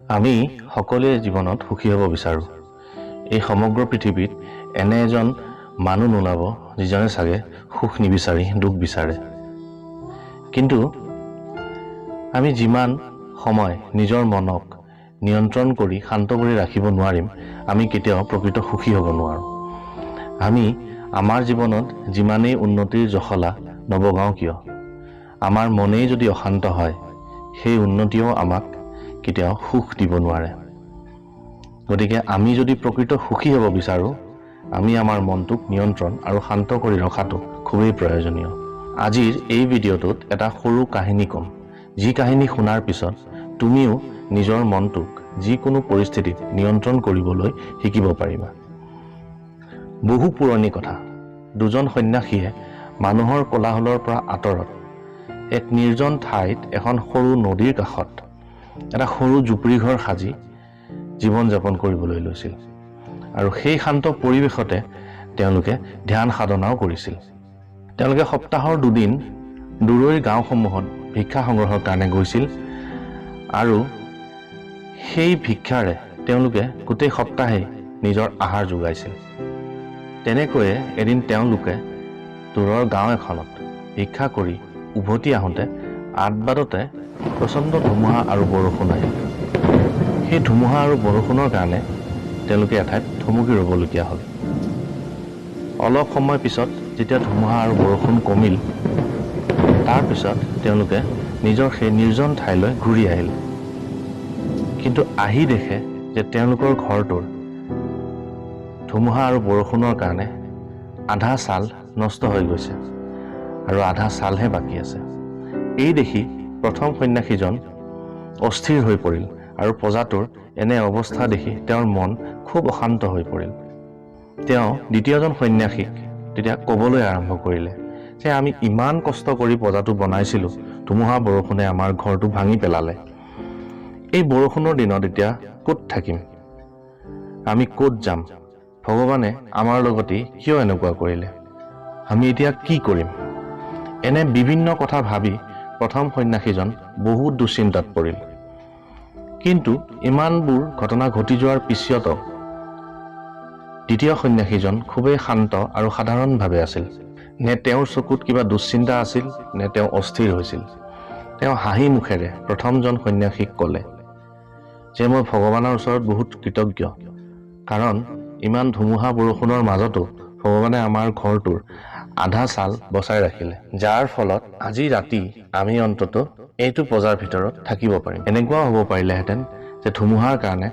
আমি সকলোৱে জীৱনত সুখী হ'ব বিচাৰোঁ। এই সমগ্ৰ পৃথিৱীত এনে এজন মানুহ নোলাব যিজনে চাগে সুখ নিবিচাৰি দুখ বিচাৰে। কিন্তু আমি যিমান সময় নিজৰ মনক নিয়ন্ত্ৰণ কৰি শান্ত কৰি ৰাখিব নোৱাৰিম, আমি কেতিয়াও প্ৰকৃত সুখী হ'ব নোৱাৰোঁ। আমি আমাৰ জীৱনত যিমানেই উন্নতিৰ জখলা নবগাওঁ কিয়, আমাৰ মনেই যদি অশান্ত হয়, সেই উন্নতিও আমাক কেতিয়াও সুখ দিব নোৱাৰে। গতিকে আমি যদি প্ৰকৃত সুখী হ'ব বিচাৰোঁ, আমি আমাৰ মনটোক নিয়ন্ত্ৰণ আৰু শান্ত কৰি ৰখাটো খুবেই প্ৰয়োজনীয়। আজিৰ এই ভিডিঅ'টোত এটা সৰু কাহিনী ক'ম, যি কাহিনী শুনাৰ পিছত তুমিও নিজৰ মনটোক যিকোনো পৰিস্থিতিত নিয়ন্ত্ৰণ কৰিবলৈ শিকিব পাৰিবা। বহু পুৰণি কথা। দুজন সন্ন্যাসীয়ে মানুহৰ কোলাহলৰ পৰা আঁতৰত এক নিৰ্জন ঠাইত এখন সৰু নদীৰ কাষত এটা সৰু জুপুৰি ঘৰ সাজি জীৱন যাপন কৰিবলৈ লৈছিল। আৰু সেই শান্ত পৰিৱেশতে তেওঁলোকে ধ্যান সাধনাও কৰিছিল। তেওঁলোকে সপ্তাহৰ 2 দিন দূৰৈৰ গাঁওসমূহত ভিক্ষা সংগ্ৰহৰ কাৰণে গৈছিল আৰু সেই ভিক্ষাৰে তেওঁলোকে গোটেই সপ্তাহেই নিজৰ আহাৰ যোগাইছিল। তেনেকৈয়ে এদিন তেওঁলোকে দূৰৰ গাঁও এখনত ভিক্ষা কৰি উভতি আহোঁতে আধবাটতে প্ৰচণ্ড ধুমুহা আৰু বৰষুণ আহিল। সেই ধুমুহা আৰু বৰষুণৰ কাৰণে তেওঁলোকে এঠাইত থমকি ৰ'বলগীয়া হ'ল। অলপ সময় পিছত যেতিয়া ধুমুহা আৰু বৰষুণ কমিল, তাৰ পিছত তেওঁলোকে নিজৰ সেই নিৰ্জন ঠাইলৈ ঘূৰি আহিল। কিন্তু আহি দেখে যে তেওঁলোকৰ ঘৰটোৰ ধুমুহা আৰু বৰষুণৰ কাৰণে আধা ছাল নষ্ট হৈ গৈছে আৰু আধা ছালহে বাকী আছে। এই দেখি প্ৰথম সন্ন্যাসীজন অস্থিৰ হৈ পৰিল আৰু প্ৰজাটোৰ এনে অৱস্থা দেখি তেওঁৰ মন খুব অশান্ত হৈ পৰিল। তেওঁ দ্বিতীয়জন সন্ন্যাসীক তেতিয়া ক'বলৈ আৰম্ভ কৰিলে যে আমি ইমান কষ্ট কৰি প্ৰজাটো বনাইছিলোঁ, ধুমুহা বৰষুণে আমাৰ ঘৰটো ভাঙি পেলালে। এই বৰষুণৰ দিনত এতিয়া ক'ত থাকিম, আমি ক'ত যাম, ভগৱানে আমাৰ লগতে কিয় এনেকুৱা কৰিলে, আমি এতিয়া কি কৰিম? এনে বিভিন্ন কথা ভাবি প্ৰথম সন্ন্যাসীজন বহুত দুশ্চিন্তাত পৰিল। কিন্তু ইমানবোৰ ঘটনা ঘটি যোৱাৰ পিছতো দ্বিতীয় সন্ন্যাসীজন খুবেই শান্ত আৰু সাধাৰণভাৱে আছিল। নে তেওঁৰ চকুত কিবা দুশ্চিন্তা আছিল, নে তেওঁ অস্থিৰ হৈছিল? তেওঁ হাঁহি মুখেৰে প্ৰথমজন সন্ন্যাসীক ক'লে যে মই ভগৱানৰ ওচৰত বহুত কৃতজ্ঞ, কাৰণ ইমান ধুমুহা বৰষুণৰ মাজতো ভগৱানে আমাৰ ঘৰটোৰ আধা ছাল বচাই ৰাখিলে, যাৰ ফলত আজি ৰাতি আমি অন্তত এইটো পজাৰ ভিতৰত থাকিব পাৰিম। এনেকুৱাও হ'ব পাৰিলেহেঁতেন যে ধুমুহাৰ কাৰণে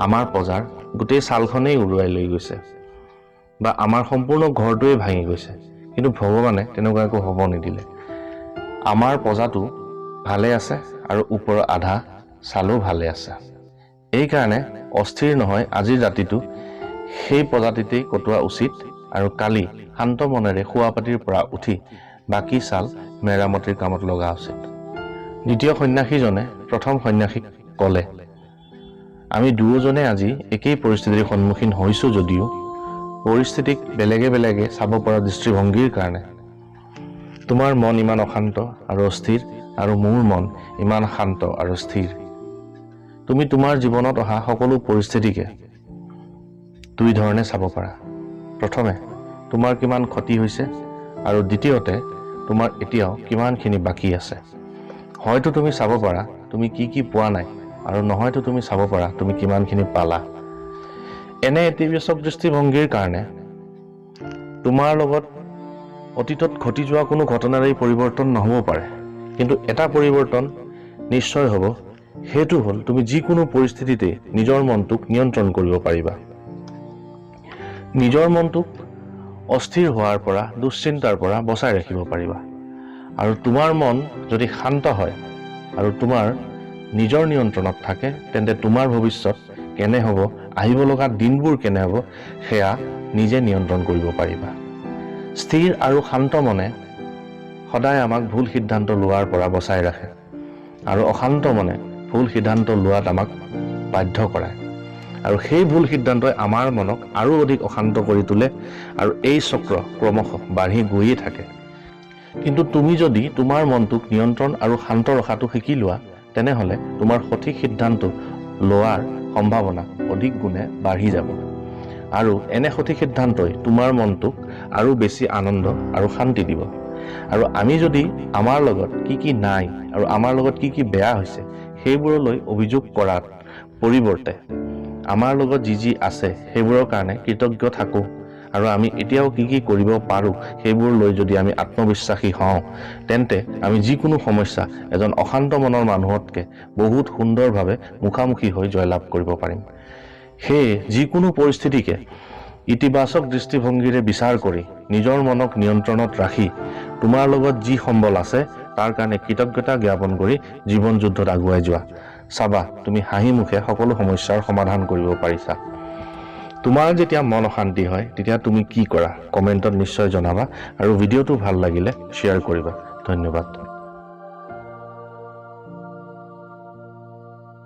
আমাৰ পজাৰ গোটেই ছালখনেই উৰুৱাই লৈ গৈছে বা আমাৰ সম্পূৰ্ণ ঘৰটোৱে ভাঙি গৈছে, কিন্তু ভগৱানে তেনেকুৱা একো হ'ব নিদিলে। আমাৰ পজাটো ভালে আছে আৰু ওপৰৰ আধা ছালো ভালে আছে। এইকাৰণে অস্থিৰ নহয় আজিৰ ৰাতিটো সেই প্ৰজাতিতেই কটোৱা উচিত আৰু কালি শান্ত মনেৰে শোৱাপাটিৰ পৰা উঠি বাকী ছাল মেৰামতিৰ কামত লগা উচিত। দ্বিতীয় সন্ন্যাসীজনে প্ৰথম সন্ন্যাসীক ক'লে, আমি দুয়োজনে আজি একেই পৰিস্থিতিৰ সন্মুখীন হৈছোঁ যদিও পৰিস্থিতিক বেলেগে বেলেগে চাব পৰা দৃষ্টিভংগীৰ কাৰণে তোমাৰ মন ইমান অশান্ত আৰু অস্থিৰ আৰু মোৰ মন ইমান শান্ত আৰু স্থিৰ। তুমি তোমাৰ জীৱনত অহা সকলো পৰিস্থিতিকে 2 ধৰণে চাব পাৰা। প্ৰথমে তোমাৰ কিমান ক্ষতি হৈছে আৰু দ্বিতীয়তে তোমাৰ এতিয়াও কিমানখিনি বাকী আছে। হয়তো তুমি চাব পাৰা তুমি কি কি পোৱা নাই, আৰু নহয়তো তুমি চাব পাৰা তুমি কিমানখিনি পালা। এনে ইতিবাচক দৃষ্টিভংগীৰ কাৰণে তোমাৰ লগত অতীতত ঘটি যোৱা কোনো ঘটনাৰেই পৰিৱৰ্তন নহ'ব পাৰে, কিন্তু এটা পৰিৱৰ্তন নিশ্চয় হ'ব, সেইটো হ'ল তুমি যিকোনো পৰিস্থিতিতে নিজৰ মনটোক নিয়ন্ত্ৰণ কৰিব পাৰিবা। নিজৰ মনটোক অস্থিৰ হোৱাৰ পৰা, দুশ্চিন্তাৰ পৰা বচাই ৰাখিব পাৰিবা। আৰু তোমাৰ মন যদি শান্ত হয় আৰু তোমাৰ নিজৰ নিয়ন্ত্ৰণত থাকে, তেন্তে তোমাৰ ভৱিষ্যত কেনে হ'ব, আহিব লগা দিনবোৰ কেনে হ'ব, সেয়া নিজে নিয়ন্ত্ৰণ কৰিব পাৰিবা। স্থিৰ আৰু শান্ত মনে সদায় আমাক ভুল সিদ্ধান্ত লোৱাৰ পৰা বচাই ৰাখে আৰু অশান্ত মনে ভুল সিদ্ধান্ত লোৱাত আমাক বাধ্য কৰায়, আৰু সেই ভুল সিদ্ধান্তই আমাৰ মনক আৰু অধিক অশান্ত কৰি তোলে আৰু এই চক্ৰ ক্ৰমশ বাঢ়ি গৈয়ে থাকে। কিন্তু তুমি যদি তোমাৰ মনটোক নিয়ন্ত্ৰণ আৰু শান্ত ৰখাটো শিকি লোৱা, তেনেহ'লে তোমাৰ সঠিক সিদ্ধান্ত লোৱাৰ সম্ভাৱনা অধিক গুণে বাঢ়ি যাব আৰু এনে সঠিক সিদ্ধান্তই তোমাৰ মনটোক আৰু বেছি আনন্দ আৰু শান্তি দিব। আৰু আমি যদি আমাৰ লগত কি নাই আৰু আমাৰ লগত কি বেয়া হৈছে সেইবোৰলৈ অভিযোগ কৰাৰ পৰিৱৰ্তে আমাৰ লগত যি আছে সেইবোৰৰ কাৰণে কৃতজ্ঞ থাকোঁ আৰু আমি এতিয়াও কি কৰিব পাৰোঁ সেইবোৰ লৈ যদি আমি আত্মবিশ্বাসী হওঁ, তেন্তে আমি যিকোনো সমস্যা এজন অশান্ত মনৰ মানুহতকৈ বহুত সুন্দৰভাৱে মুখামুখি হৈ জয়লাভ কৰিব পাৰিম। সেয়ে যিকোনো পৰিস্থিতিকে ইতিবাচক দৃষ্টিভংগীৰে বিচাৰ কৰি নিজৰ মনক নিয়ন্ত্ৰণত ৰাখি তোমাৰ লগত যি সম্বল আছে তাৰ কাৰণে কৃতজ্ঞতা জ্ঞাপন কৰি জীৱন যুদ্ধত আগুৱাই যোৱা। চাবা তুমি হাঁহি মুখে সকলো সমস্যাৰ সমাধান কৰিব পাৰিছা। তোমাৰ যেতিয়া মন অশান্তি হয় তেতিয়া তুমি কি কৰা কমেণ্টত নিশ্চয় জনাবা আৰু ভিডিঅ'টো ভাল লাগিলে শ্বেয়াৰ কৰিবা। ধন্যবাদ।